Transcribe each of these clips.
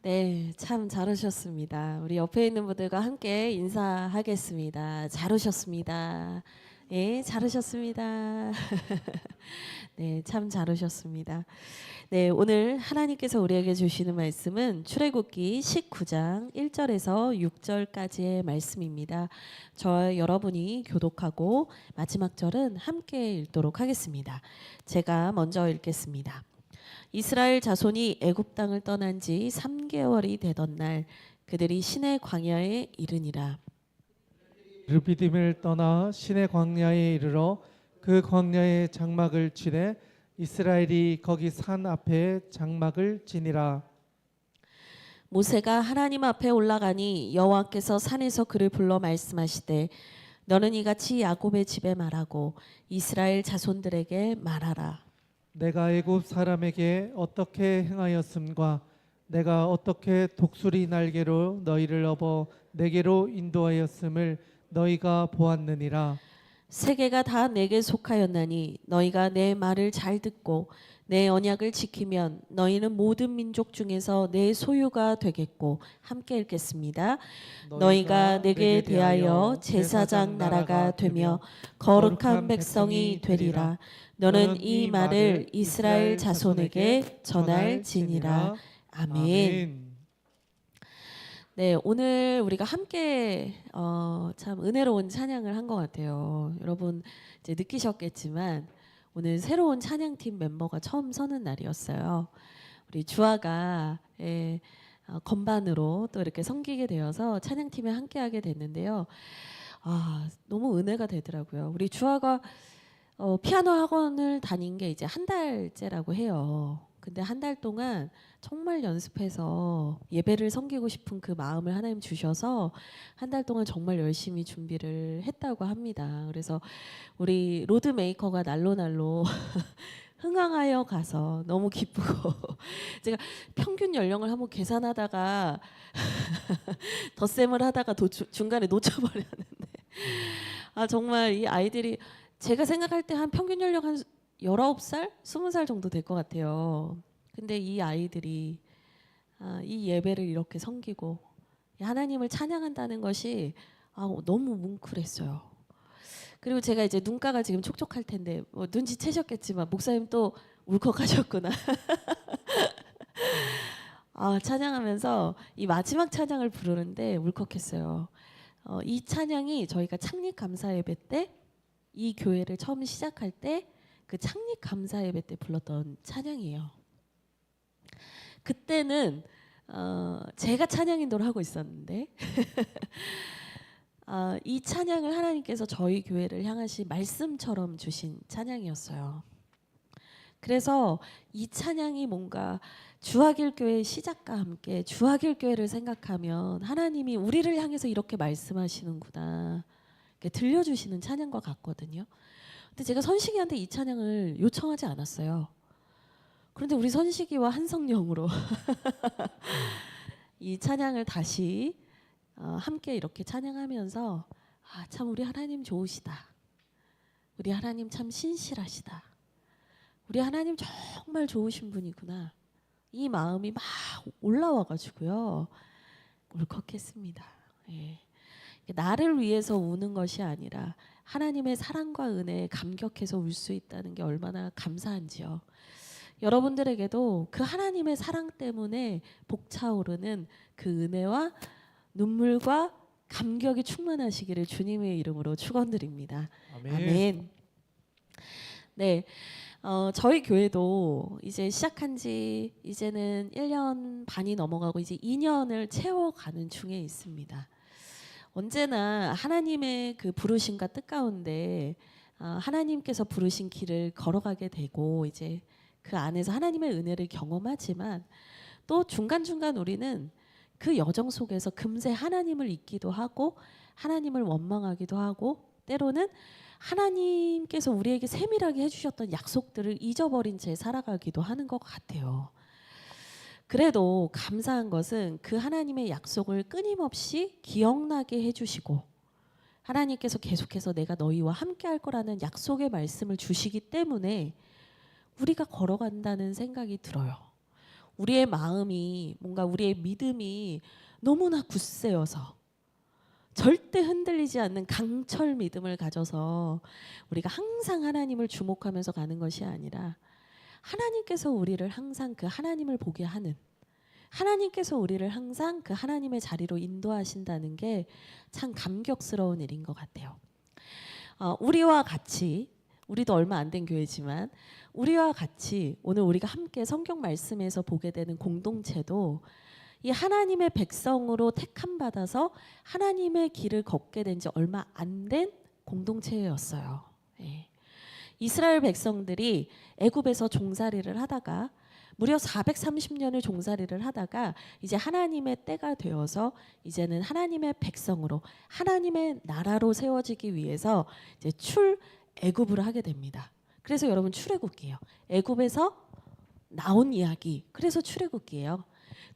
네, 참 잘 오셨습니다. 우리 옆에 있는 분들과 함께 인사하겠습니다. 잘 오셨습니다. 네, 잘 오셨습니다. 네, 참 잘 오셨습니다. 네, 오늘 하나님께서 우리에게 주시는 말씀은 출애굽기 19장 1절에서 6절까지의 말씀입니다. 저와 여러분이 교독하고 마지막 절은 함께 읽도록 하겠습니다. 제가 먼저 읽겠습니다. 이스라엘 자손이 애굽 땅을 떠난 지 3개월이 되던 날 그들이 시내 광야에 이르니라. 르비딤을 떠나 시내 광야에 이르러 그 광야에 장막을 치되 이스라엘이 거기 산 앞에 장막을 지니라. 모세가 하나님 앞에 올라가니 여호와께서 산에서 그를 불러 말씀하시되 너는 이같이 야곱의 집에 말하고 이스라엘 자손들에게 말하라. 내가 애굽 사람에게 어떻게 행하였음과 내가 어떻게 독수리 날개로 너희를 업어 내게로 인도하였음을 너희가 보았느니라. 세계가 다 내게 속하였나니 너희가 내 말을 잘 듣고 내 언약을 지키면 너희는 모든 민족 중에서 내 소유가 되겠고. 함께 읽겠습니다. 너희가 내게 대하여 제사장 나라가 되며 거룩한 백성이 되리라. 너는 이 말을 이스라엘 자손에게 전할지니라. 아멘. 네, 오늘 우리가 함께 참 은혜로운 찬양을 한 것 같아요. 여러분 이제 느끼셨겠지만 오늘 새로운 찬양팀 멤버가 처음 서는 날이었어요. 우리 주아가 건반으로 또 이렇게 섬기게 되어서 찬양팀에 함께하게 됐는데요. 너무 은혜가 되더라고요. 우리 주아가 피아노 학원을 다닌 게 이제 한 달째라고 해요. 근데 한 달 동안 정말 연습해서 예배를 섬기고 싶은 그 마음을 하나님 주셔서 한 달 동안 정말 열심히 준비를 했다고 합니다. 그래서 우리 로드 메이커가 날로 흥황하여 가서 너무 기쁘고 제가 평균 연령을 한번 계산하다가 덧셈을 하다가 중간에 놓쳐버렸는데 정말 이 아이들이 제가 생각할 때 한 평균 연령 한 19살? 20살 정도 될 것 같아요. 근데 이 아이들이 이 예배를 이렇게 섬기고 하나님을 찬양한다는 것이 너무 뭉클했어요. 그리고 제가 이제 눈가가 지금 촉촉할 텐데 눈치채셨겠지만 목사님 또 울컥하셨구나. 찬양하면서 이 마지막 찬양을 부르는데 울컥했어요. 이 찬양이 저희가 창립 감사 예배 때 이 교회를 처음 시작할 때 그 창립 감사 예배 때 불렀던 찬양이에요. 그때는 제가 찬양 인도를 하고 있었는데 이 찬양을 하나님께서 저희 교회를 향하신 말씀처럼 주신 찬양이었어요. 그래서 이 찬양이 뭔가 주하길 교회 시작과 함께 주하길 교회를 생각하면 하나님이 우리를 향해서 이렇게 말씀하시는구나 이렇게 들려주시는 찬양과 같거든요. 근데 제가 선식이한테 이 찬양을 요청하지 않았어요. 그런데 우리 선식이와 한성령으로 이 찬양을 다시 함께 이렇게 찬양하면서 참 우리 하나님 좋으시다. 우리 하나님 참 신실하시다. 우리 하나님 정말 좋으신 분이구나. 이 마음이 막 올라와가지고요. 울컥했습니다. 예. 나를 위해서 우는 것이 아니라 하나님의 사랑과 은혜에 감격해서 울 수 있다는 게 얼마나 감사한지요. 여러분들에게도 그 하나님의 사랑 때문에 벅차오르는 그 은혜와 눈물과 감격이 충만하시기를 주님의 이름으로 축원드립니다. 아멘. 네, 저희 교회도 이제 시작한 지 이제는 1년 반이 넘어가고 이제 2년을 채워가는 중에 있습니다. 언제나 하나님의 그 부르심과 뜻 가운데 하나님께서 부르신 길을 걸어가게 되고 이제 그 안에서 하나님의 은혜를 경험하지만 또 중간중간 우리는 그 여정 속에서 금세 하나님을 잊기도 하고 하나님을 원망하기도 하고 때로는 하나님께서 우리에게 세밀하게 해주셨던 약속들을 잊어버린 채 살아가기도 하는 것 같아요. 그래도 감사한 것은 그 하나님의 약속을 끊임없이 기억나게 해주시고 하나님께서 계속해서 내가 너희와 함께 할 거라는 약속의 말씀을 주시기 때문에 우리가 걸어간다는 생각이 들어요. 우리의 마음이 뭔가 우리의 믿음이 너무나 굳세어서 절대 흔들리지 않는 강철 믿음을 가져서 우리가 항상 하나님을 주목하면서 가는 것이 아니라 하나님께서 우리를 항상 그 하나님을 보게 하는, 하나님께서 우리를 항상 그 하나님의 자리로 인도하신다는 게 참 감격스러운 일인 것 같아요. 우리와 같이, 우리도 얼마 안 된 교회지만 우리와 같이 오늘 우리가 함께 성경 말씀에서 보게 되는 공동체도 이 하나님의 백성으로 택함 받아서 하나님의 길을 걷게 된 지 얼마 안 된 공동체였어요. 예. 이스라엘 백성들이 애굽에서 종살이를 하다가 무려 430년을 종살이를 하다가 이제 하나님의 때가 되어서 이제는 하나님의 백성으로 하나님의 나라로 세워지기 위해서 이제 출애굽을 하게 됩니다. 그래서 여러분 출애굽기예요. 애굽에서 나온 이야기. 그래서 출애굽기예요.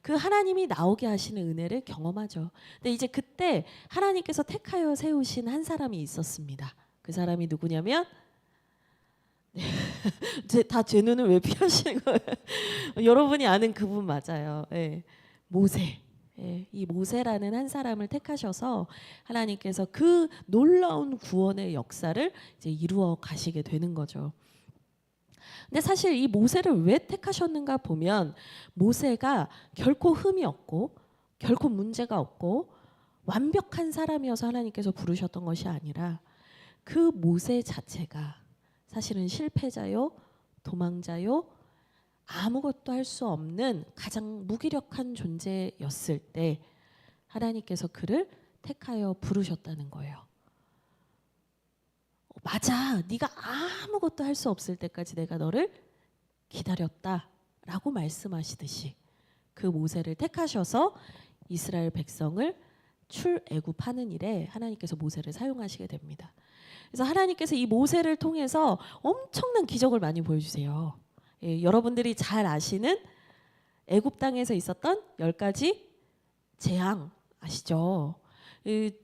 그 하나님이 나오게 하시는 은혜를 경험하죠. 근데 이제 그때 하나님께서 택하여 세우신 한 사람이 있었습니다. 그 사람이 누구냐면 다 제 눈을 왜 피하시는 거예요? 여러분이 아는 그분 맞아요. 예. 모세. 예. 이 모세라는 한 사람을 택하셔서 하나님께서 그 놀라운 구원의 역사를 이제 이루어 가시게 되는 거죠. 근데 사실 이 모세를 왜 택하셨는가 보면 모세가 결코 흠이 없고 결코 문제가 없고 완벽한 사람이어서 하나님께서 부르셨던 것이 아니라 그 모세 자체가 사실은 실패자요, 도망자요, 아무것도 할 수 없는 가장 무기력한 존재였을 때 하나님께서 그를 택하여 부르셨다는 거예요. 맞아, 네가 아무것도 할 수 없을 때까지 내가 너를 기다렸다라고 말씀하시듯이 그 모세를 택하셔서 이스라엘 백성을 출애굽하는 일에 하나님께서 모세를 사용하시게 됩니다. 그래서 하나님께서 이 모세를 통해서 엄청난 기적을 많이 보여주세요. 예, 여러분들이 잘 아시는 애굽 땅에서 있었던 10가지 재앙 아시죠?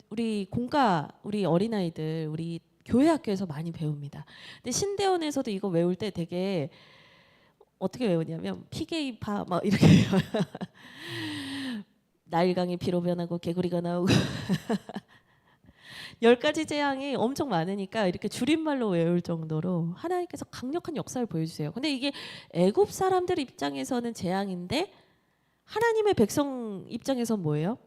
우리 공과 우리 어린아이들 우리 교회 학교에서 많이 배웁니다. 근데 신대원에서도 이거 외울 때 되게 어떻게 외우냐면 피게이파 막 이렇게 나일강이 피로 변하고 개구리가 나오고 10가지 재앙이 엄청 많으니까 이렇게 줄임말로 외울 정도로 하나님께서 강력한 역사를 보여주세요. 근데 이게 애굽 사람들 입장에서는 재앙인데 하나님의 백성 입장에선 뭐예요?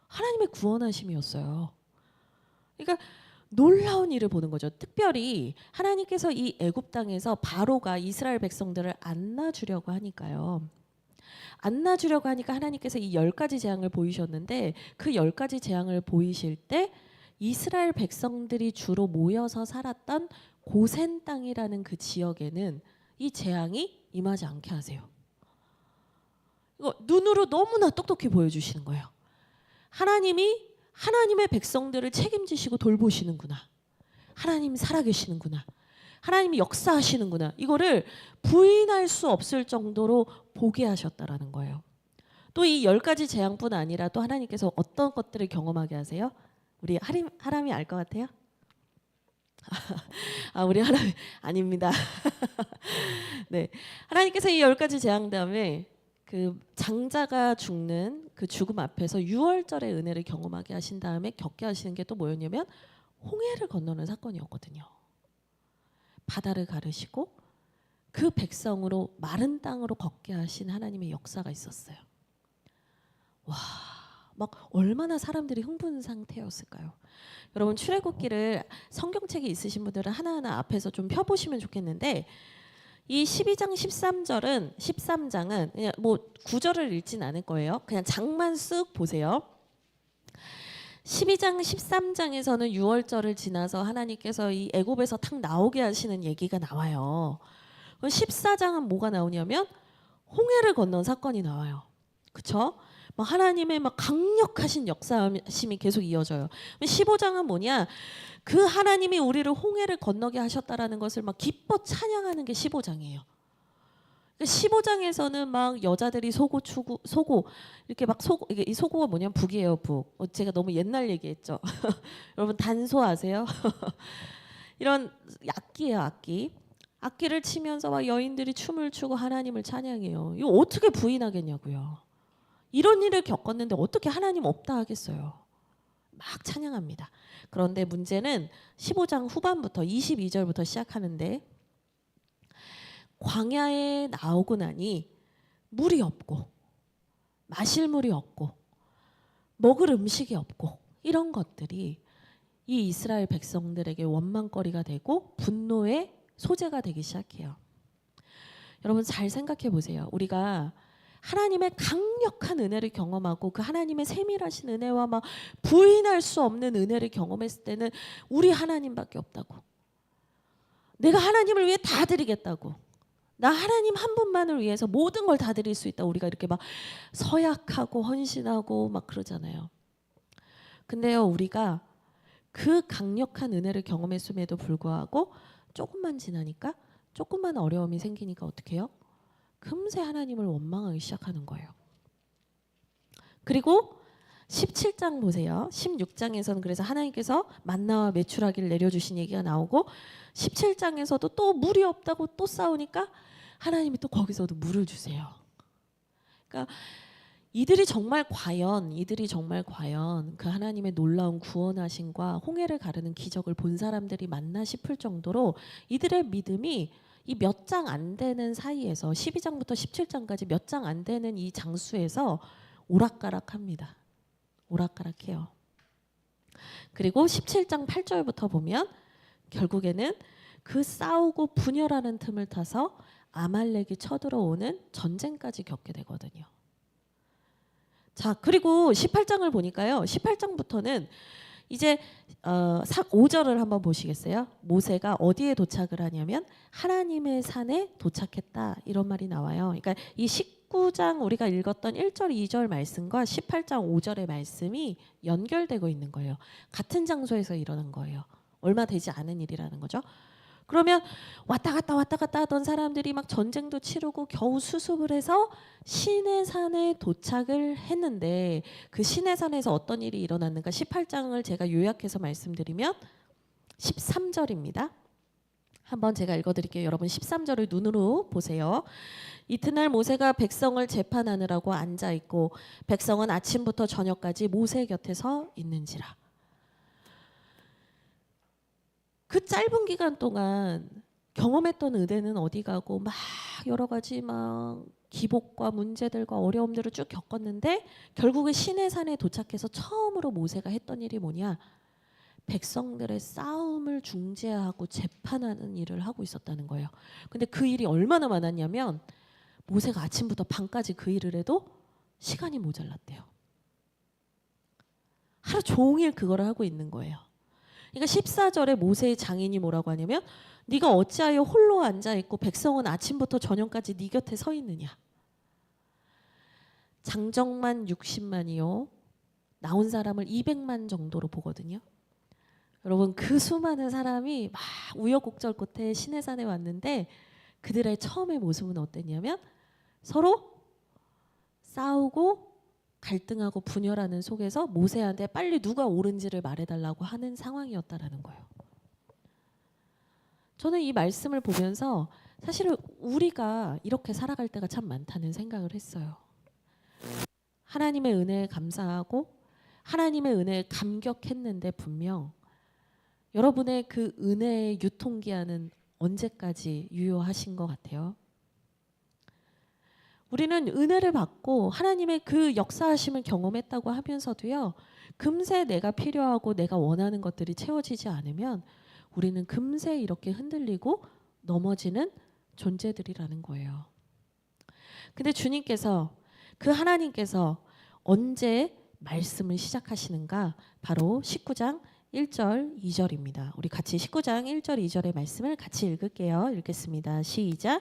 하나님의 구원하심이었어요. 그러니까 놀라운 일을 보는 거죠. 특별히 하나님께서 이 애굽 땅에서 바로가 이스라엘 백성들을 안 놔주려고 하니까요. 안 놔주려고 하니까 하나님께서 이 10가지 재앙을 보이셨는데 그 10가지 재앙을 보이실 때 이스라엘 백성들이 주로 모여서 살았던 고센 땅이라는 그 지역에는 이 재앙이 임하지 않게 하세요. 이거 눈으로 너무나 똑똑히 보여주시는 거예요. 하나님이 하나님의 백성들을 책임지시고 돌보시는구나. 하나님이 살아계시는구나. 하나님이 역사하시는구나. 이거를 부인할 수 없을 정도로 보게 하셨다라는 거예요. 또 이 10가지 재앙뿐 아니라 또 하나님께서 어떤 것들을 경험하게 하세요? 우리 하람이 알 것 같아요? 우리 하람이 아닙니다. 네, 하나님께서 이 10가지 재앙 다음에 그 장자가 죽는 그 죽음 앞에서 유월절의 은혜를 경험하게 하신 다음에 겪게 하시는 게 또 뭐였냐면 홍해를 건너는 사건이었거든요. 바다를 가르시고 그 백성으로 마른 땅으로 걷게 하신 하나님의 역사가 있었어요. 와, 막 얼마나 사람들이 흥분 상태였을까요? 여러분 출애굽기를 성경책이 있으신 분들은 하나하나 앞에서 좀 펴보시면 좋겠는데 이 12장 13장은 그냥 뭐 구절을 읽진 않을 거예요. 그냥 장만 쓱 보세요. 12장 13장에서는 유월절을 지나서 하나님께서 이 애굽에서 탁 나오게 하시는 얘기가 나와요. 14장은 뭐가 나오냐면 홍해를 건넌 사건이 나와요. 그렇죠? 하나님의 막 강력하신 역사심이 계속 이어져요. 15장은 뭐냐? 그 하나님이 우리를 홍해를 건너게 하셨다라는 것을 막 기뻐 찬양하는 게 15장이에요. 15장에서는 막 여자들이 소고 이렇게 막 이게 이 소고가 뭐냐면 북이에요, 북. 제가 너무 옛날 얘기했죠. 여러분 단소 아세요? 이런 악기예요, 악기. 악기를 치면서 막 여인들이 춤을 추고 하나님을 찬양해요. 이거 어떻게 부인하겠냐고요. 이런 일을 겪었는데 어떻게 하나님 없다 하겠어요. 막 찬양합니다. 그런데 문제는 15장 후반부터 22절부터 시작하는데 광야에 나오고 나니 물이 없고 마실 물이 없고 먹을 음식이 없고 이런 것들이 이 이스라엘 백성들에게 원망거리가 되고 분노의 소재가 되기 시작해요. 여러분 잘 생각해 보세요. 우리가 하나님의 강력한 은혜를 경험하고 그 하나님의 세밀하신 은혜와 막 부인할 수 없는 은혜를 경험했을 때는 우리 하나님밖에 없다고. 내가 하나님을 위해 다 드리겠다고. 나 하나님 한 분만을 위해서 모든 걸 다 드릴 수 있다. 우리가 이렇게 막 서약하고 헌신하고 막 그러잖아요. 근데요, 우리가 그 강력한 은혜를 경험했음에도 불구하고 조금만 지나니까 조금만 어려움이 생기니까 어떻게 해요? 금세 하나님을 원망하기 시작하는 거예요. 그리고 17장 보세요. 16장에서는 그래서 하나님께서 만나와 메추라기를 내려주신 얘기가 나오고 17장에서도 또 물이 없다고 또 싸우니까 하나님이 또 거기서도 물을 주세요. 그러니까 이들이 정말 과연 그 하나님의 놀라운 구원하심과 홍해를 가르는 기적을 본 사람들이 맞나 싶을 정도로 이들의 믿음이 이 몇 장 안 되는 사이에서 12장부터 17장까지 몇 장 안 되는 이 장수에서 오락가락합니다. 오락가락해요. 그리고 17장 8절부터 보면 결국에는 그 싸우고 분열하는 틈을 타서 아말렉이 쳐들어오는 전쟁까지 겪게 되거든요. 자, 그리고 18장을 보니까요. 18장부터는 이제 5절을 한번 보시겠어요? 모세가 어디에 도착을 하냐면 하나님의 산에 도착했다 이런 말이 나와요. 그러니까 이 19장 우리가 읽었던 1절 2절 말씀과 18장 5절의 말씀이 연결되고 있는 거예요. 같은 장소에서 일어난 거예요. 얼마 되지 않은 일이라는 거죠. 그러면 왔다 갔다 하던 사람들이 막 전쟁도 치르고 겨우 수습을 해서 시내산에 도착을 했는데 그 시내산에서 어떤 일이 일어났는가 18장을 제가 요약해서 말씀드리면 13절입니다. 한번 제가 읽어드릴게요. 여러분 13절을 눈으로 보세요. 이튿날 모세가 백성을 재판하느라고 앉아있고 백성은 아침부터 저녁까지 모세 곁에 서 있는지라. 그 짧은 기간 동안 경험했던 은혜는 어디 가고 막 여러 가지 막 기복과 문제들과 어려움들을 쭉 겪었는데 결국에 시내산에 도착해서 처음으로 모세가 했던 일이 뭐냐? 백성들의 싸움을 중재하고 재판하는 일을 하고 있었다는 거예요. 근데 그 일이 얼마나 많았냐면 모세가 아침부터 밤까지 그 일을 해도 시간이 모자랐대요. 하루 종일 그거를 하고 있는 거예요. 그러니까 14절에 모세의 장인이 뭐라고 하냐면 네가 어찌하여 홀로 앉아있고 백성은 아침부터 저녁까지 네 곁에 서 있느냐. 장정만 60만이요. 나온 사람을 200만 정도로 보거든요. 여러분 그 수많은 사람이 막 우여곡절 끝에 시내산에 왔는데 그들의 처음의 모습은 어땠냐면 서로 싸우고 갈등하고 분열하는 속에서 모세한테 빨리 누가 옳은지를 말해달라고 하는 상황이었다라는 거예요. 저는 이 말씀을 보면서 사실은 우리가 이렇게 살아갈 때가 참 많다는 생각을 했어요. 하나님의 은혜에 감사하고 하나님의 은혜에 감격했는데 분명 여러분의 그 은혜의 유통기한은 언제까지 유효하신 것 같아요? 우리는 은혜를 받고 하나님의 그 역사하심을 경험했다고 하면서도요. 금세 내가 필요하고 내가 원하는 것들이 채워지지 않으면 우리는 금세 이렇게 흔들리고 넘어지는 존재들이라는 거예요. 근데 주님께서 그 하나님께서 언제 말씀을 시작하시는가? 바로 19장 1절 2절입니다. 우리 같이 19장 1절 2절의 말씀을 같이 읽을게요. 읽겠습니다. 시작.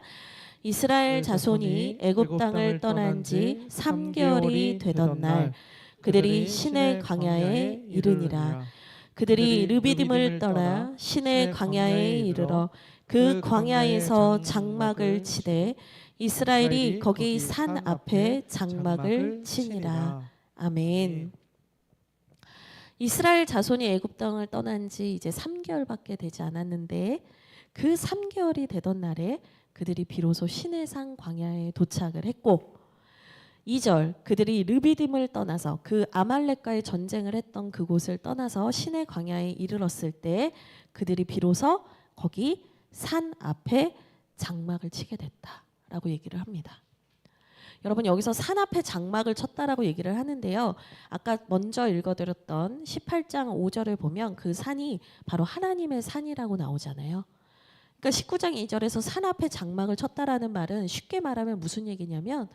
이스라엘 자손이 애굽 땅을 떠난 지 3개월이 되던 날 그들이 시내 광야에 이르니라. 그들이 르비딤을 떠나 시내 광야에 이르러 그 광야에서 장막을 치되 이스라엘이 거기 산 앞에 장막을 치니라. 아멘. 이스라엘 자손이 애굽 땅을 떠난 지 이제 3개월밖에 되지 않았는데 그 3개월이 되던 날에 그들이 비로소 시내산 광야에 도착을 했고 2절 그들이 르비딤을 떠나서 그 아말렉과의 전쟁을 했던 그곳을 떠나서 시내 광야에 이르렀을 때 그들이 비로소 거기 산 앞에 장막을 치게 됐다라고 얘기를 합니다. 여러분 여기서 산 앞에 장막을 쳤다라고 얘기를 하는데요. 아까 먼저 읽어드렸던 18장 5절을 보면 그 산이 바로 하나님의 산이라고 나오잖아요. 그러니까 19장 2절에서 산 앞에 장막을 쳤다라는 말은 쉽게 말하면 무슨 얘기냐면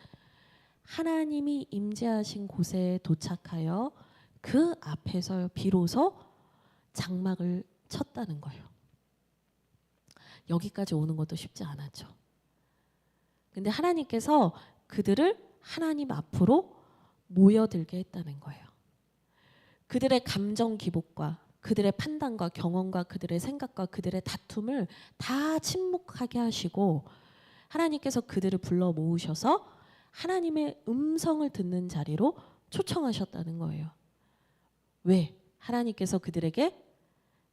하나님이 임재하신 곳에 도착하여 그 앞에서 비로소 장막을 쳤다는 거예요. 여기까지 오는 것도 쉽지 않았죠. 근데 하나님께서 그들을 하나님 앞으로 모여들게 했다는 거예요. 그들의 감정 기복과 그들의 판단과 경험과 그들의 생각과 그들의 다툼을 다 침묵하게 하시고 하나님께서 그들을 불러 모으셔서 하나님의 음성을 듣는 자리로 초청하셨다는 거예요. 왜? 하나님께서 그들에게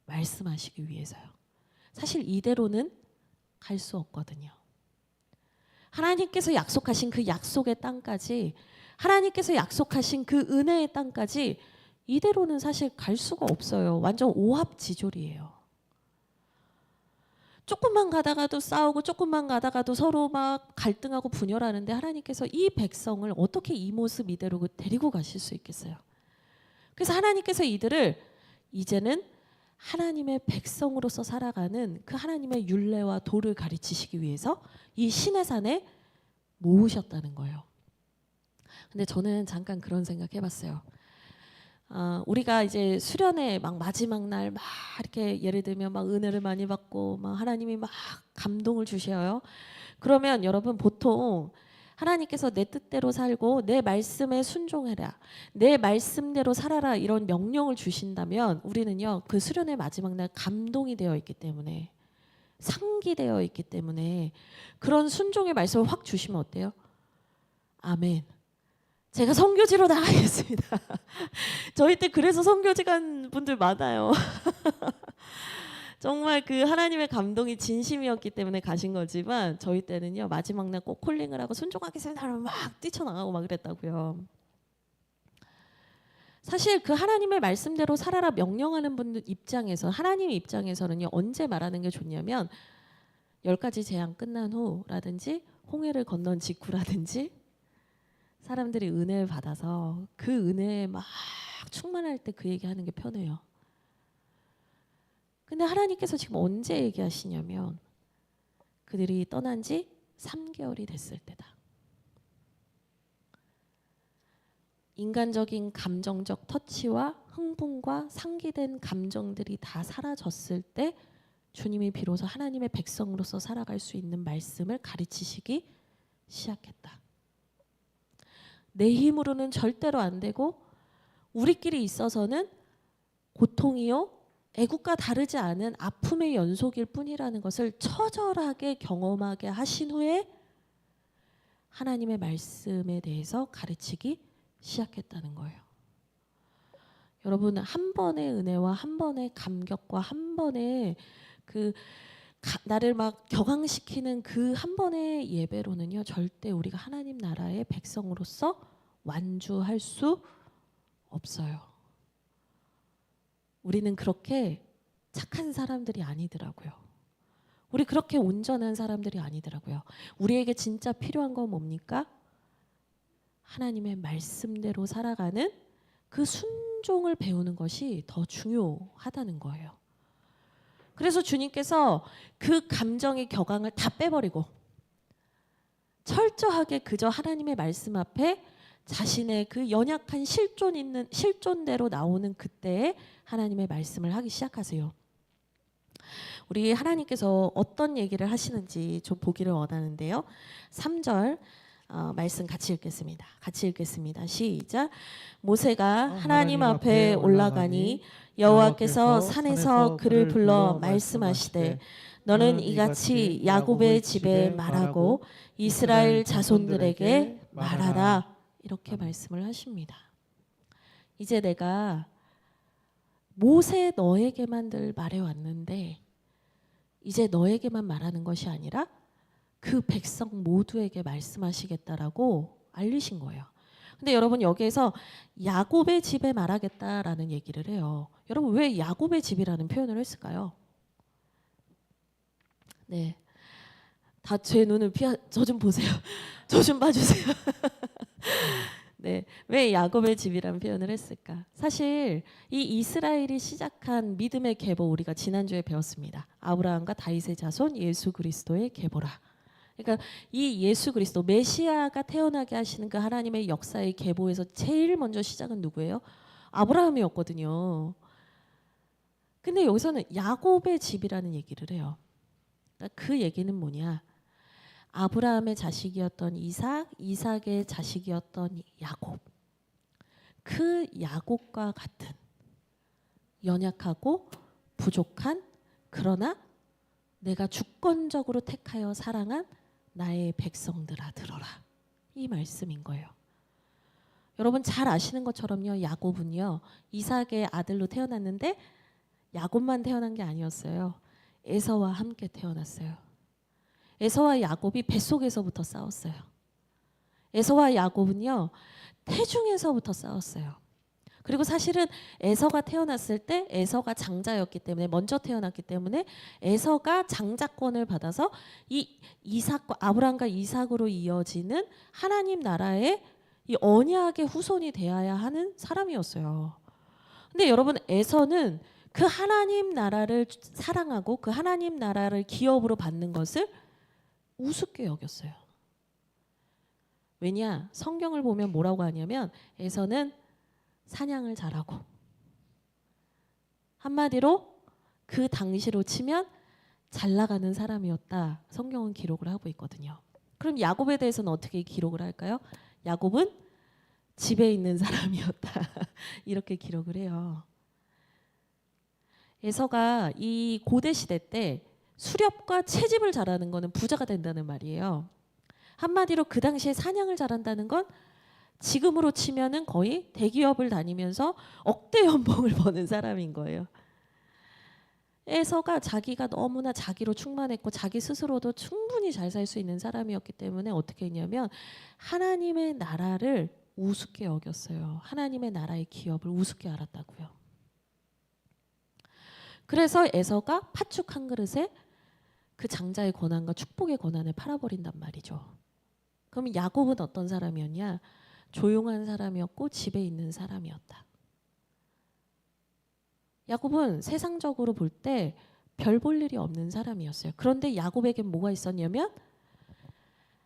말씀하시기 위해서요. 사실 이대로는 갈 수 없거든요. 하나님께서 약속하신 그 약속의 땅까지, 하나님께서 약속하신 그 은혜의 땅까지 이대로는 사실 갈 수가 없어요. 완전 오합지졸이에요. 조금만 가다가도 싸우고 조금만 가다가도 서로 막 갈등하고 분열하는데 하나님께서 이 백성을 어떻게 이 모습 이대로 데리고 가실 수 있겠어요? 그래서 하나님께서 이들을 이제는 하나님의 백성으로서 살아가는 그 하나님의 율례와 도를 가르치시기 위해서 이 시내산에 모으셨다는 거예요. 근데 저는 잠깐 그런 생각 해봤어요. 우리가 이제 수련회 막 마지막 날 막 이렇게 예를 들면 막 은혜를 많이 받고 막 하나님이 막 감동을 주셔요. 그러면 여러분 보통 하나님께서 내 뜻대로 살고 내 말씀에 순종해라, 내 말씀대로 살아라 이런 명령을 주신다면 우리는요 그 수련회 마지막 날 감동이 되어 있기 때문에 상기되어 있기 때문에 그런 순종의 말씀을 확 주시면 어때요? 아멘. 제가 선교지로 나가겠습니다. 저희 때 그래서 선교지 간 분들 많아요. 정말 그 하나님의 감동이 진심이었기 때문에 가신 거지만 저희 때는요 마지막 날 꼭 콜링을 하고 순종하겠습니다 하면 막 뛰쳐나가고 막 그랬다고요. 사실 그 하나님의 말씀대로 살아라 명령하는 분들 입장에서 하나님 입장에서는요 언제 말하는 게 좋냐면 10가지 재앙 끝난 후라든지 홍해를 건넌 직후라든지 사람들이 은혜를 받아서 그 은혜에 막 충만할 때 그 얘기하는 게 편해요. 근데 하나님께서 지금 언제 얘기하시냐면 그들이 떠난 지 3개월이 됐을 때다. 인간적인 감정적 터치와 흥분과 상기된 감정들이 다 사라졌을 때 주님이 비로소 하나님의 백성으로서 살아갈 수 있는 말씀을 가르치시기 시작했다. 내 힘으로는 절대로 안 되고 우리끼리 있어서는 고통이요 애국과 다르지 않은 아픔의 연속일 뿐이라는 것을 처절하게 경험하게 하신 후에 하나님의 말씀에 대해서 가르치기 시작했다는 거예요. 여러분 한 번의 은혜와 한 번의 감격과 한 번의 그 나를 막 격앙시키는 그 한 번의 예배로는요 절대 우리가 하나님 나라의 백성으로서 완주할 수 없어요. 우리는 그렇게 착한 사람들이 아니더라고요. 우리 그렇게 온전한 사람들이 아니더라고요. 우리에게 진짜 필요한 건 뭡니까? 하나님의 말씀대로 살아가는 그 순종을 배우는 것이 더 중요하다는 거예요. 그래서 주님께서 그 감정의 격앙을 다 빼버리고 철저하게 그저 하나님의 말씀 앞에 자신의 그 연약한 실존대로 나오는 그때에 하나님의 말씀을 하기 시작하세요. 우리 하나님께서 어떤 얘기를 하시는지 좀 보기를 원하는데요. 3절 말씀 같이 읽겠습니다. 시작. 모세가 하나님 앞에 올라가니 여호와께서 산에서 그를 불러 말씀하시되 너는 이같이 야곱의 집에 말하고 이스라엘 자손들에게 말하라. 이렇게 말씀을 하십니다. 이제 내가 모세 너에게만 늘 말해왔는데 이제 너에게만 말하는 것이 아니라 그 백성 모두에게 말씀하시겠다라고 알리신 거예요. 근데 여러분 여기에서 야곱의 집에 말하겠다라는 얘기를 해요. 여러분 왜 야곱의 집이라는 표현을 했을까요? 네, 다 제 눈을 저 좀 보세요. 저 좀 봐주세요. 네, 왜 야곱의 집이라는 표현을 했을까? 사실 이 이스라엘이 시작한 믿음의 계보 우리가 지난주에 배웠습니다. 아브라함과 다윗의 자손 예수 그리스도의 계보라. 그러니까 이 예수 그리스도 메시아가 태어나게 하시는 그 하나님의 역사의 계보에서 제일 먼저 시작은 누구예요? 아브라함이었거든요. 근데 여기서는 야곱의 집이라는 얘기를 해요. 그러니까 그 얘기는 뭐냐? 아브라함의 자식이었던 이삭, 이삭의 자식이었던 야곱. 그 야곱과 같은 연약하고 부족한 그러나 내가 주권적으로 택하여 사랑한 나의 백성들아 들어라. 이 말씀인 거예요. 여러분 잘 아시는 것처럼요. 야곱은요. 이삭의 아들로 태어났는데 야곱만 태어난 게 아니었어요. 에서와 함께 태어났어요. 에서와 야곱이 뱃속에서부터 싸웠어요. 에서와 야곱은요. 태중에서부터 싸웠어요. 그리고 사실은 에서가 태어났을 때 에서가 장자였기 때문에 먼저 태어났기 때문에 에서가 장자권을 받아서 이 이삭과 아브람과 이삭으로 이어지는 하나님 나라의 이 언약의 후손이 되어야 하는 사람이었어요. 근데 여러분 에서는 그 하나님 나라를 사랑하고 그 하나님 나라를 기업으로 받는 것을 우습게 여겼어요. 왜냐? 성경을 보면 뭐라고 하냐면 에서는 사냥을 잘하고 한마디로 그 당시로 치면 잘 나가는 사람이었다. 성경은 기록을 하고 있거든요. 그럼 야곱에 대해서는 어떻게 기록을 할까요? 야곱은 집에 있는 사람이었다. 이렇게 기록을 해요. 에서가 이 고대 시대 때 수렵과 채집을 잘하는 거는 부자가 된다는 말이에요. 한마디로 그 당시에 사냥을 잘한다는 건 지금으로 치면은 거의 대기업을 다니면서 억대 연봉을 버는 사람인 거예요. 에서가 자기가 너무나 자기로 충만했고 자기 스스로도 충분히 잘 살 수 있는 사람이었기 때문에 어떻게 했냐면 하나님의 나라를 우습게 여겼어요. 하나님의 나라의 기업을 우습게 알았다고요. 그래서 에서가 팥죽 한 그릇에 그 장자의 권한과 축복의 권한을 팔아버린단 말이죠. 그럼 야곱은 어떤 사람이었냐? 조용한 사람이었고 집에 있는 사람이었다. 야곱은 세상적으로 볼 때 별 볼 일이 없는 사람이었어요. 그런데 야곱에겐 뭐가 있었냐면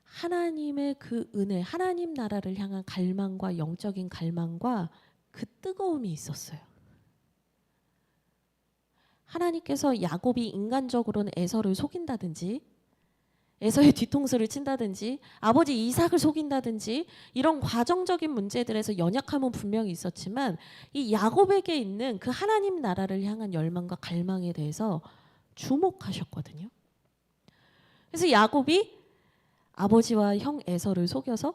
하나님의 그 은혜, 하나님 나라를 향한 갈망과 영적인 갈망과 그 뜨거움이 있었어요. 하나님께서 야곱이 인간적으로는 에서를 속인다든지 에서의 뒤통수를 친다든지 아버지 이삭을 속인다든지 이런 과정적인 문제들에서 연약함은 분명히 있었지만 이 야곱에게 있는 그 하나님 나라를 향한 열망과 갈망에 대해서 주목하셨거든요. 그래서 야곱이 아버지와 형 에서를 속여서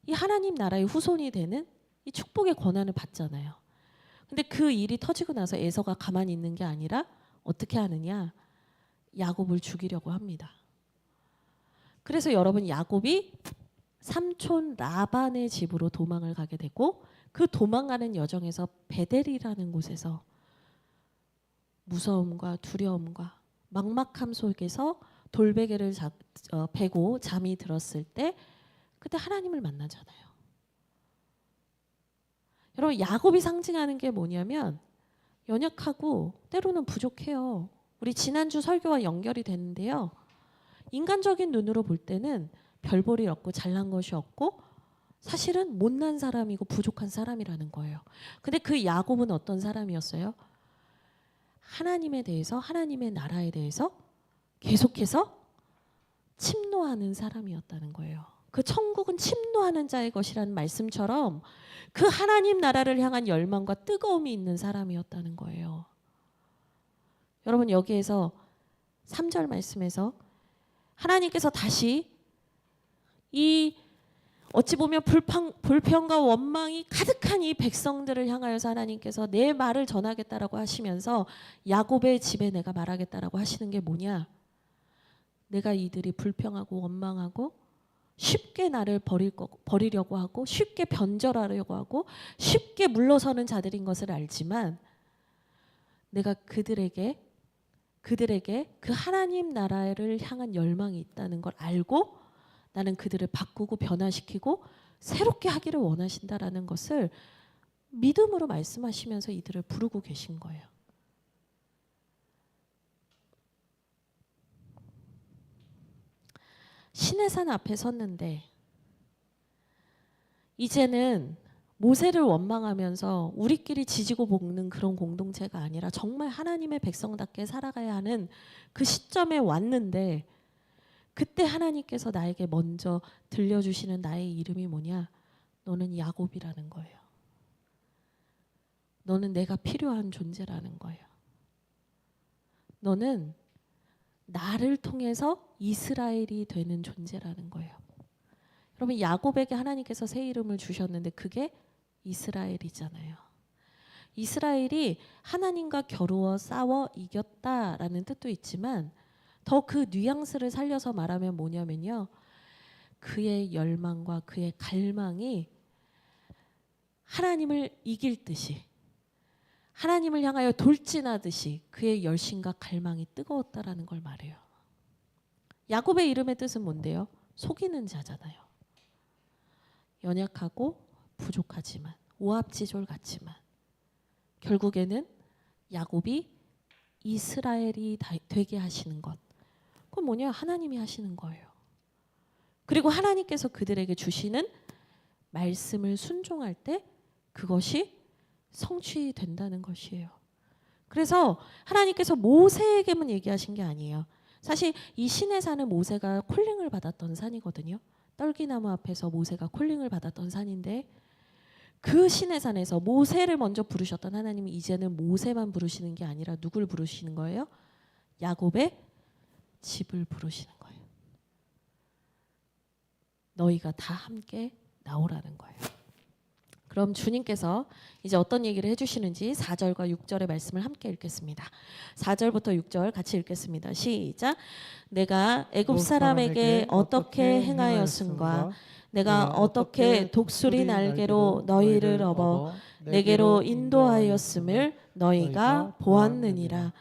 이 하나님 나라의 후손이 되는 이 축복의 권한을 받잖아요. 근데 그 일이 터지고 나서 에서가 가만히 있는 게 아니라 어떻게 하느냐? 야곱을 죽이려고 합니다. 그래서 여러분 야곱이 삼촌 라반의 집으로 도망을 가게 되고 그 도망가는 여정에서 베델이라는 곳에서 무서움과 두려움과 막막함 속에서 돌베개를 베고 잠이 들었을 때 그때 하나님을 만나잖아요. 여러분 야곱이 상징하는 게 뭐냐면 연약하고 때로는 부족해요. 우리 지난주 설교와 연결이 되는데요. 인간적인 눈으로 볼 때는 별 볼일 없고 잘난 것이 없고 사실은 못난 사람이고 부족한 사람이라는 거예요. 근데 그 야곱은 어떤 사람이었어요? 하나님에 대해서 하나님의 나라에 대해서 계속해서 침노하는 사람이었다는 거예요. 그 천국은 침노하는 자의 것이라는 말씀처럼 그 하나님 나라를 향한 열망과 뜨거움이 있는 사람이었다는 거예요. 여러분 여기에서 3절 말씀에서 하나님께서 다시 이 어찌 보면 불평과 원망이 가득한 이 백성들을 향하여서 하나님께서 내 말을 전하겠다라고 하시면서 야곱의 집에 내가 말하겠다라고 하시는 게 뭐냐? 내가 이들이 불평하고 원망하고 쉽게 나를 버리려고 하고 쉽게 변절하려고 하고 쉽게 물러서는 자들인 것을 알지만 내가 그들에게 그 하나님 나라를 향한 열망이 있다는 걸 알고 나는 그들을 바꾸고 변화시키고 새롭게 하기를 원하신다라는 것을 믿음으로 말씀하시면서 이들을 부르고 계신 거예요. 시내산 앞에 섰는데 이제는 모세를 원망하면서 우리끼리 지지고 볶는 그런 공동체가 아니라 정말 하나님의 백성답게 살아가야 하는 그 시점에 왔는데 그때 하나님께서 나에게 먼저 들려주시는 나의 이름이 뭐냐? 너는 야곱이라는 거예요. 너는 내가 필요한 존재라는 거예요. 너는 나를 통해서 이스라엘이 되는 존재라는 거예요. 여러분 야곱에게 하나님께서 새 이름을 주셨는데 그게 이스라엘이잖아요. 이스라엘이 하나님과 겨루어 싸워 이겼다라는 뜻도 있지만 더 그 뉘앙스를 살려서 말하면 뭐냐면요. 그의 열망과 그의 갈망이 하나님을 이길 듯이 하나님을 향하여 돌진하듯이 그의 열심과 갈망이 뜨거웠다라는 걸 말해요. 야곱의 이름의 뜻은 뭔데요? 속이는 자잖아요. 연약하고 부족하지만 오합지졸 같지만 결국에는 야곱이 이스라엘이 되게 하시는 것. 그건 뭐냐? 하나님이 하시는 거예요. 그리고 하나님께서 그들에게 주시는 말씀을 순종할 때 그것이 성취된다는 것이에요. 그래서 하나님께서 모세에게만 얘기하신 게 아니에요. 사실 이 시내산은 모세가 콜링을 받았던 산이거든요. 떨기나무 앞에서 모세가 콜링을 받았던 산인데 그 시내산에서 모세를 먼저 부르셨던 하나님이 이제는 모세만 부르시는 게 아니라 누굴 부르시는 거예요? 야곱의 집을 부르시는 거예요. 너희가 다 함께 나오라는 거예요. 그럼 주님께서 이제 어떤 얘기를 해주시는지 4절과 6절의 말씀을 함께 읽겠습니다. 4절부터 6절 같이 읽겠습니다. 시작. 내가 애굽 사람에게 어떻게 행하였음과 내가 어떻게 독수리 날개로 너희를 업어 내게로 인도하였음을 너희가 보았느니라.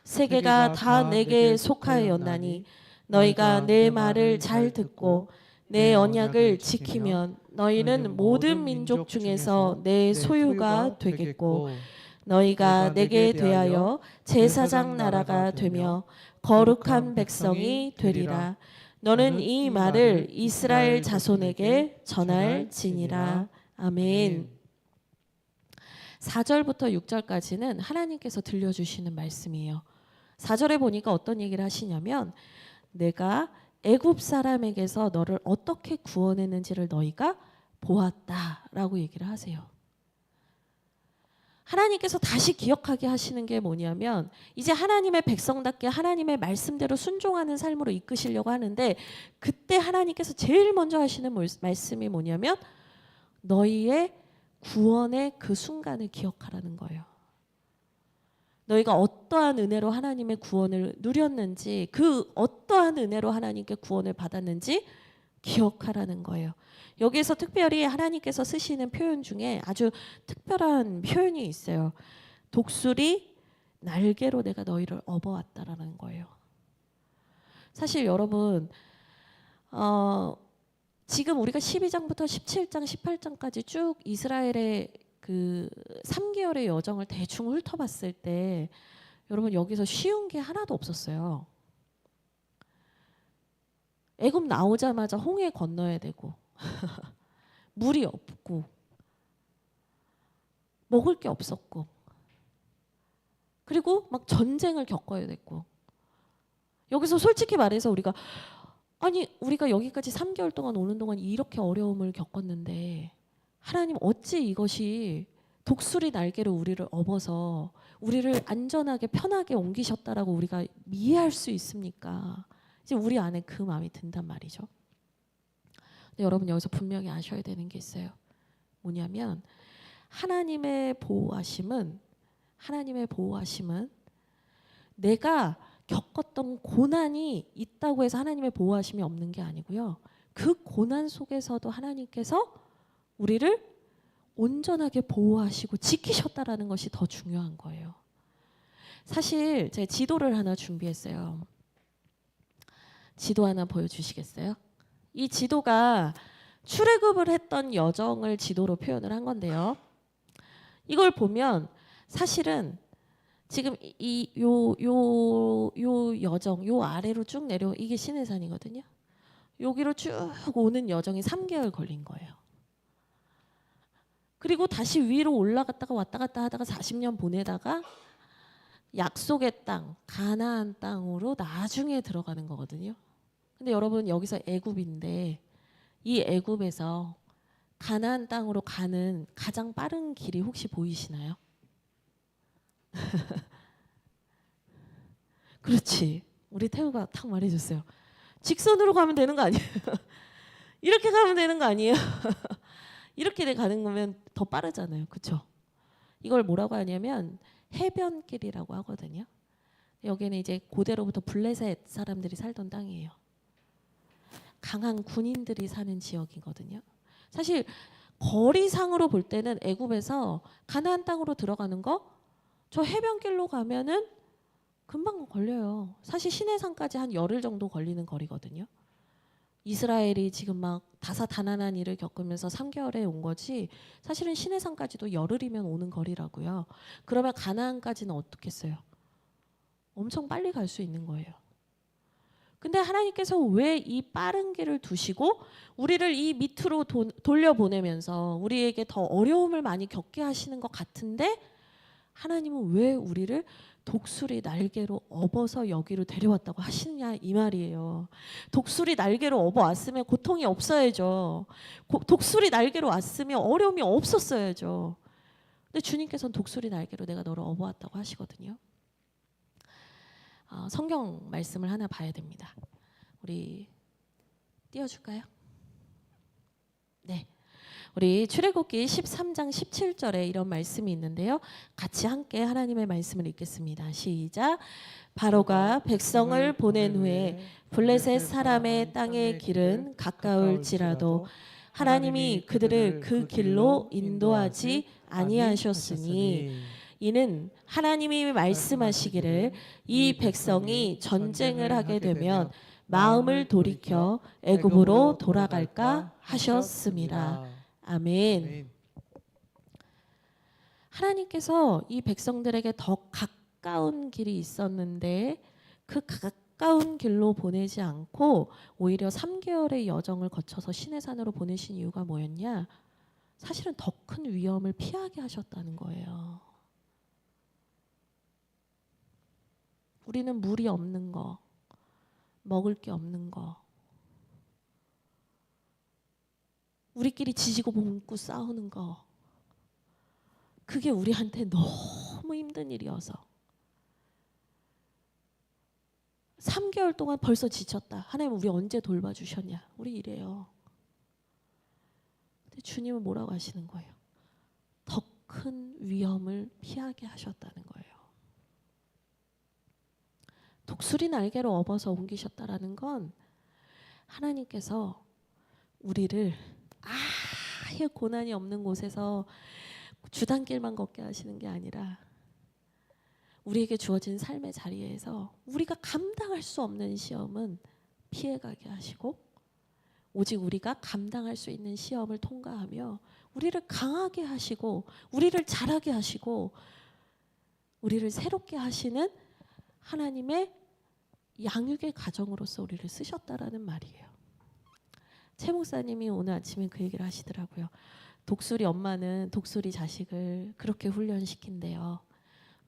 세계가 다 내게 속하였나니 너희가 내 말을 잘 듣고 내 언약을 지키면 너희는 모든 민족 중에서 내 소유가 되겠고 너희가 내게 대하여 제사장 나라가 되며 거룩한 백성이 되리라. 너는 이 말을 이스라엘 자손에게 전할지니라. 아멘. 4절부터 6절까지는 하나님께서 들려주시는 말씀이에요. 4절에 보니까 어떤 얘기를 하시냐면 내가 애굽 사람에게서 너를 어떻게 구원했는지를 너희가 보았다라고 얘기를 하세요. 하나님께서 다시 기억하게 하시는 게 뭐냐면 이제 하나님의 백성답게 하나님의 말씀대로 순종하는 삶으로 이끄시려고 하는데 그때 하나님께서 제일 먼저 하시는 말씀이 뭐냐면 너희의 구원의 그 순간을 기억하라는 거예요. 너희가 어떠한 은혜로 하나님의 구원을 누렸는지 그 어떠한 은혜로 하나님께 구원을 받았는지 기억하라는 거예요. 여기에서 특별히 하나님께서 쓰시는 표현 중에 아주 특별한 표현이 있어요. 독수리 날개로 내가 너희를 업어왔다라는 거예요. 사실 여러분 지금 우리가 12장부터 17장, 18장까지 쭉 이스라엘의 그 3개월의 여정을 대충 훑어봤을 때 여러분 여기서 쉬운 게 하나도 없었어요. 애굽 나오자마자 홍해 건너야 되고 물이 없고 먹을 게 없었고 그리고 막 전쟁을 겪어야 됐고 여기서 솔직히 말해서 우리가 여기까지 3개월 동안 오는 동안 이렇게 어려움을 겪었는데 하나님 어찌 이것이 독수리 날개로 우리를 업어서 우리를 안전하게 편하게 옮기셨다라고 우리가 이해할 수 있습니까? 이제 우리 안에 그 마음이 든단 말이죠. 근데 여러분 여기서 분명히 아셔야 되는 게 있어요. 뭐냐면 하나님의 보호하심은 내가 겪었던 고난이 있다고 해서 하나님의 보호하심이 없는 게 아니고요. 그 고난 속에서도 하나님께서 우리를 온전하게 보호하시고 지키셨다라는 것이 더 중요한 거예요. 사실 제가 지도를 하나 준비했어요. 지도 하나 보여주시겠어요? 이 지도가 출애굽을 했던 여정을 지도로 표현을 한 건데요. 이걸 보면 사실은 지금 요 여정 요 아래로 쭉 내려 이게 시내산이거든요. 여기로 쭉 오는 여정이 3개월 걸린 거예요. 그리고 다시 위로 올라갔다가 왔다 갔다 하다가 40년 보내다가 약속의 땅, 가나안 땅으로 나중에 들어가는 거거든요. 근데 여러분 여기서 애굽인데 이 애굽에서 가나안 땅으로 가는 가장 빠른 길이 혹시 보이시나요? 그렇지. 우리 태우가 탁 말해줬어요. 직선으로 가면 되는 거 아니에요? 이렇게 가면 되는 거 아니에요? 이렇게 가는 거면 더 빠르잖아요. 그렇죠? 이걸 뭐라고 하냐면 해변길이라고 하거든요. 여기는 이제 고대로부터 블레셋 사람들이 살던 땅이에요. 강한 군인들이 사는 지역이거든요. 사실 거리상으로 볼 때는 애굽에서 가나안 땅으로 들어가는 거 저 해변길로 가면은 금방 걸려요. 사실 시내산까지 한 열흘 정도 걸리는 거리거든요. 이스라엘이 지금 막 다사다난한 일을 겪으면서 3개월에 온 거지 사실은 시내산까지도 열흘이면 오는 거리라고요. 그러면 가나안까지는 어떻겠어요? 엄청 빨리 갈 수 있는 거예요. 근데 하나님께서 왜 이 빠른 길을 두시고 우리를 이 밑으로 돌려보내면서 우리에게 더 어려움을 많이 겪게 하시는 것 같은데 하나님은 왜 우리를 독수리 날개로 업어서 여기로 데려왔다고 하시느냐 이 말이에요. 독수리 날개로 업어왔으면 고통이 없어야죠. 독수리 날개로 왔으면 어려움이 없었어야죠. 근데 주님께서는 독수리 날개로 내가 너를 업어왔다고 하시거든요. 성경 말씀을 하나 봐야 됩니다. 우리 띄워줄까요? 네. 우리 출애굽기 13장 17절에 이런 말씀이 있는데요. 같이 함께 하나님의 말씀을 읽겠습니다. 시작. 바로가 백성을 보낸 후에 블레셋 사람의 땅의 길은 가까울지라도 하나님이 그들을 그 길로 인도하지 아니하셨으니 이는 하나님이 말씀하시기를 이 백성이 전쟁을 하게 되면 마음을 돌이켜 애굽으로 돌아갈까 하셨습니다. 아멘. 하나님께서 이 백성들에게 더 가까운 길이 있었는데 그 가까운 길로 보내지 않고 오히려 3개월의 여정을 거쳐서 시내산으로 보내신 이유가 뭐였냐? 사실은 더 큰 위험을 피하게 하셨다는 거예요. 우리는 물이 없는 거, 먹을 게 없는 거, 우리끼리 지지고 볶고 싸우는 거, 그게 우리한테 너무 힘든 일이어서 3개월 동안 벌써 지쳤다. 하나님 우리 언제 돌봐주셨냐? 우리 이래요. 근데 주님은 뭐라고 하시는 거예요? 더 큰 위험을 피하게 하셨다는 거예요. 독수리 날개로 업어서 옮기셨다라는 건 하나님께서 우리를 아예 고난이 없는 곳에서 주단길만 걷게 하시는 게 아니라 우리에게 주어진 삶의 자리에서 우리가 감당할 수 없는 시험은 피해가게 하시고 오직 우리가 감당할 수 있는 시험을 통과하며 우리를 강하게 하시고 우리를 자라게 하시고 우리를 새롭게 하시는 하나님의 양육의 가정으로서 우리를 쓰셨다라는 말이에요. 최 목사님이 오늘 아침에 그 얘기를 하시더라고요. 독수리 엄마는 독수리 자식을 그렇게 훈련시킨대요.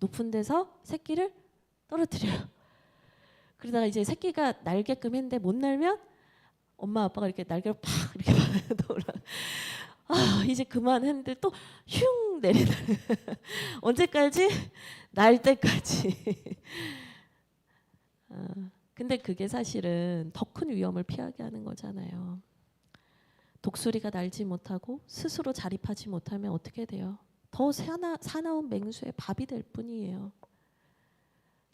높은 데서 새끼를 떨어뜨려요. 그러다가 이제 새끼가 날게끔 했는데 못 날면 엄마 아빠가 이렇게 날개를 팍 이렇게 돌아. 이제 그만했는데 또 흉 내리는. 언제까지? 날 때까지. 근데 그게 사실은 더 큰 위험을 피하게 하는 거잖아요. 독수리가 날지 못하고 스스로 자립하지 못하면 어떻게 돼요? 더 사나운 맹수의 밥이 될 뿐이에요.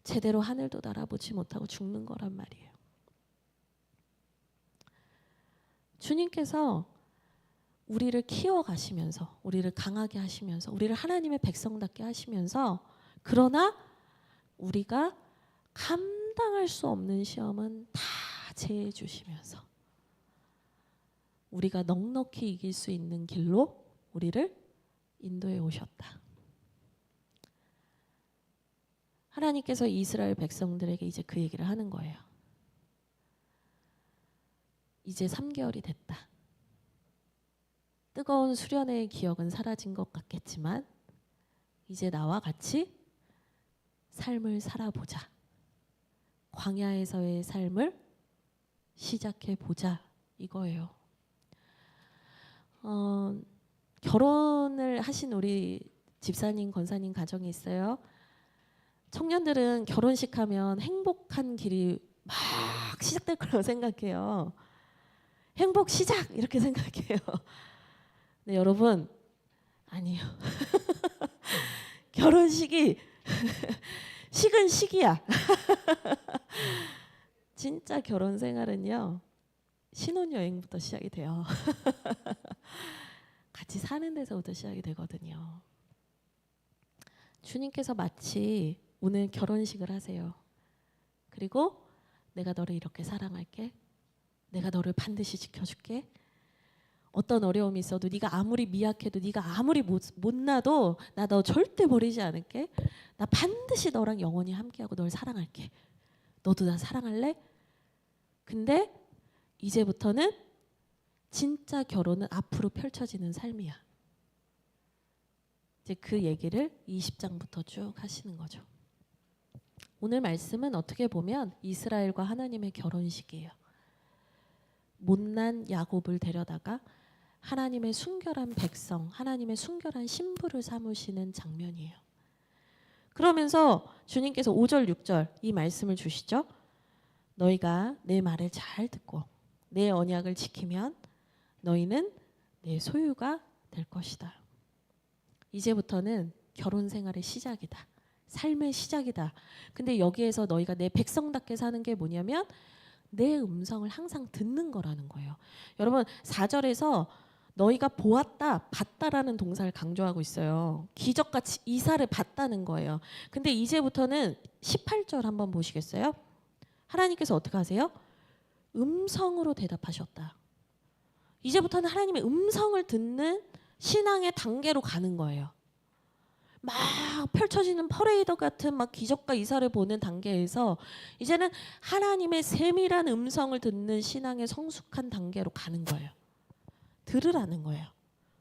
제대로 하늘도 날아보지 못하고 죽는 거란 말이에요. 주님께서 우리를 키워가시면서, 우리를 강하게 하시면서, 우리를 하나님의 백성답게 하시면서, 그러나 우리가 감당할 수 없는 시험은 다 제해 주시면서 우리가 넉넉히 이길 수 있는 길로 우리를 인도해 오셨다. 하나님께서 이스라엘 백성들에게 이제 그 얘기를 하는 거예요. 이제 3개월이 됐다. 뜨거운 수련의 기억은 사라진 것 같겠지만 이제 나와 같이 삶을 살아보자. 광야에서의 삶을 시작해 보자 이거예요. 결혼을 하신 우리 집사님, 권사님 가정이 있어요. 청년들은 결혼식 하면 행복한 길이 막 시작될 거라고 생각해요. 행복 시작 이렇게 생각해요. 네, 여러분 아니요. 결혼식이 식은 식이야. 진짜 결혼 생활은요. 신혼여행부터 시작이 돼요. 같이 사는 데서부터 시작이 되거든요. 주님께서 마치 오늘 결혼식을 하세요. 그리고 내가 너를 이렇게 사랑할게. 내가 너를 반드시 지켜줄게. 어떤 어려움이 있어도 네가 아무리 미약해도 네가 아무리 못나도 나 너 절대 버리지 않을게. 나 반드시 너랑 영원히 함께하고 널 사랑할게. 너도 나 사랑할래? 근데 이제부터는 진짜 결혼은 앞으로 펼쳐지는 삶이야. 이제 그 얘기를 20장부터 쭉 하시는 거죠. 오늘 말씀은 어떻게 보면 이스라엘과 하나님의 결혼식이에요. 못난 야곱을 데려다가 하나님의 순결한 백성, 하나님의 순결한 신부를 삼으시는 장면이에요. 그러면서 주님께서 5절, 6절 이 말씀을 주시죠. 너희가 내 말을 잘 듣고 내 언약을 지키면 너희는 내 소유가 될 것이다. 이제부터는 결혼 생활의 시작이다. 삶의 시작이다. 근데 여기에서 너희가 내 백성답게 사는 게 뭐냐면 내 음성을 항상 듣는 거라는 거예요. 여러분 4절에서 너희가 보았다, 봤다라는 동사를 강조하고 있어요. 기적같이 이사를 봤다는 거예요. 근데 이제부터는 18절 한번 보시겠어요? 하나님께서 어떻게 하세요? 음성으로 대답하셨다. 이제부터는 하나님의 음성을 듣는 신앙의 단계로 가는 거예요. 막 펼쳐지는 퍼레이더 같은 막 기적과 이사를 보는 단계에서 이제는 하나님의 세밀한 음성을 듣는 신앙의 성숙한 단계로 가는 거예요. 들으라는 거예요.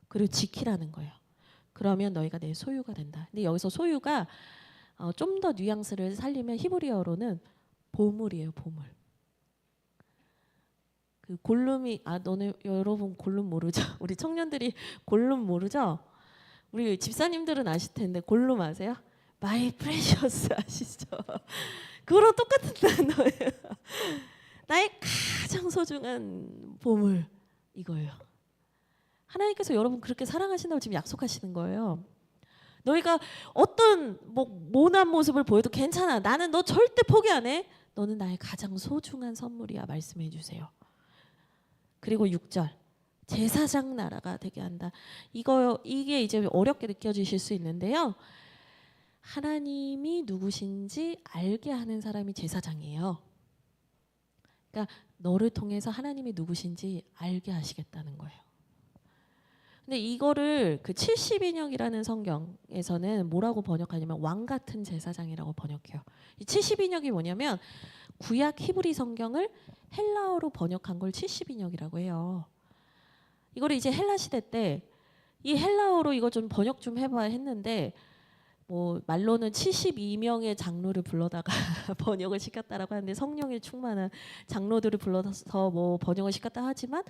그리고 지키라는 거예요. 그러면 너희가 내 소유가 된다. 근데 여기서 소유가 좀 더 뉘앙스를 살리면 히브리어로는 보물이에요. 보물. 그 골룸이 너네 여러분 골룸 모르죠? 우리 청년들이 골룸 모르죠? 우리 집사님들은 아실 텐데 골룸 아세요? My precious 아시죠? 그거랑 똑같은 단어예요. 나의 가장 소중한 보물 이거예요. 하나님께서 여러분 그렇게 사랑하신다고 지금 약속하시는 거예요. 너희가 어떤 모난 모습을 보여도 괜찮아. 나는 너 절대 포기 안 해. 너는 나의 가장 소중한 선물이야. 말씀해 주세요. 그리고 6절 제사장 나라가 되게 한다. 이게 이제 어렵게 느껴지실 수 있는데요. 하나님이 누구신지 알게 하는 사람이 제사장이에요. 그러니까 너를 통해서 하나님이 누구신지 알게 하시겠다는 거예요. 근데 이거를 그 70인역이라는 성경에서는 뭐라고 번역하냐면 왕 같은 제사장이라고 번역해요. 이 70인역이 뭐냐면 구약 히브리 성경을 헬라어로 번역한 걸 70인역이라고 해요. 이거를 이제 헬라 시대 때 이 헬라어로 이거 좀 번역 좀 해봐 했는데 말로는 72명의 장로를 불러다가 번역을 시켰다라고 하는데 성령이 충만한 장로들을 불러서 번역을 시켰다 하지만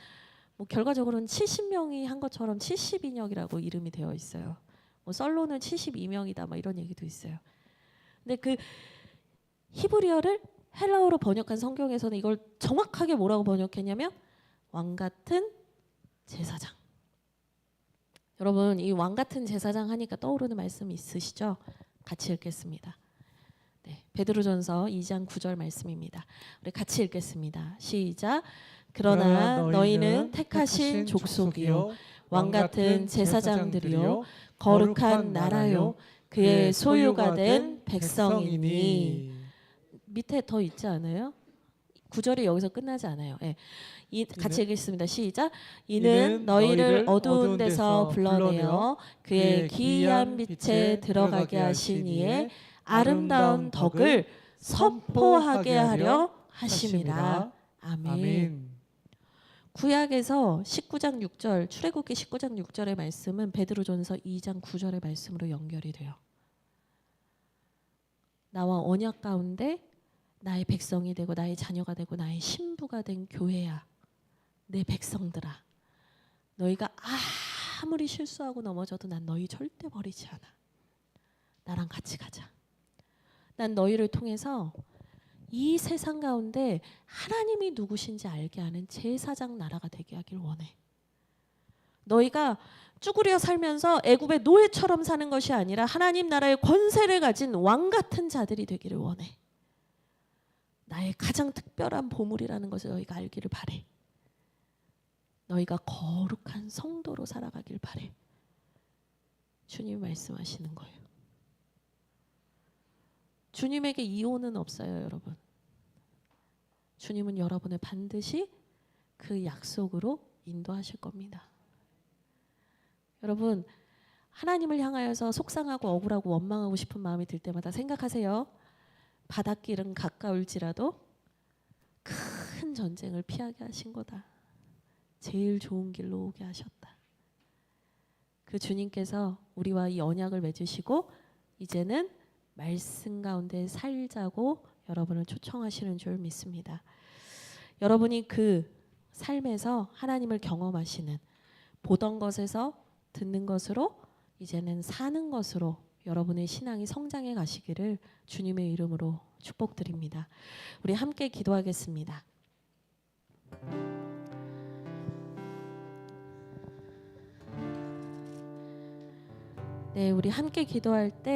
결과적으로는 70명이 한 것처럼 70인역이라고 이름이 되어 있어요. 썰로는 72명이다 이런 얘기도 있어요. 근데 그 히브리어를 헬라어로 번역한 성경에서는 이걸 정확하게 뭐라고 번역했냐면 왕 같은 여러분 이 왕 같은 제사장 하니까 떠오르는 말씀 있으시죠? 같이 읽겠습니다. 네, 베드로전서 2장 9절 말씀입니다. 우리 같이 읽겠습니다. 시작. 그러나 너희는 택하신 족속이요 왕 같은 제사장들이요 거룩한 나라요 그의 소유가 된 백성이니. 밑에 더 있지 않아요? 9절이 여기서 끝나지 않아요. 예. 같이 읽겠습니다. 시작. 이는 너희를 어두운 데서 불러내어 그의 기이한 빛에 들어가게 하신 이의 아름다운 덕을 선포하게 하려 하심이라. 아멘. 구약에서 19장 6절 출애굽기 19장 6절의 말씀은 베드로전서 2장 9절의 말씀으로 연결이 돼요. 나와 언약 가운데 나의 백성이 되고 나의 자녀가 되고 나의 신부가 된 교회야. 내 백성들아. 너희가 아무리 실수하고 넘어져도 난 너희 절대 버리지 않아. 나랑 같이 가자. 난 너희를 통해서 이 세상 가운데 하나님이 누구신지 알게 하는 제사장 나라가 되게 하길 원해. 너희가 쭈그려 살면서 애굽의 노예처럼 사는 것이 아니라 하나님 나라의 권세를 가진 왕 같은 자들이 되기를 원해. 나의 가장 특별한 보물이라는 것을 너희가 알기를 바래. 너희가 거룩한 성도로 살아가길 바래. 주님이 말씀하시는 거예요. 주님에게 이혼은 없어요, 여러분. 주님은 여러분을 반드시 그 약속으로 인도하실 겁니다. 여러분, 하나님을 향하여서 속상하고 억울하고 원망하고 싶은 마음이 들 때마다 생각하세요. 바닷길은 가까울지라도 큰 전쟁을 피하게 하신 거다. 제일 좋은 길로 오게 하셨다. 그 주님께서 우리와 이 언약을 맺으시고 이제는 말씀 가운데 살자고 여러분을 초청하시는 줄 믿습니다. 여러분이 그 삶에서 하나님을 경험하시는, 보던 것에서 듣는 것으로 이제는 사는 것으로 여러분의 신앙이 성장해 가시기를 주님의 이름으로 축복드립니다. 우리 함께 기도하겠습니다. 네, 우리 함께 기도할 때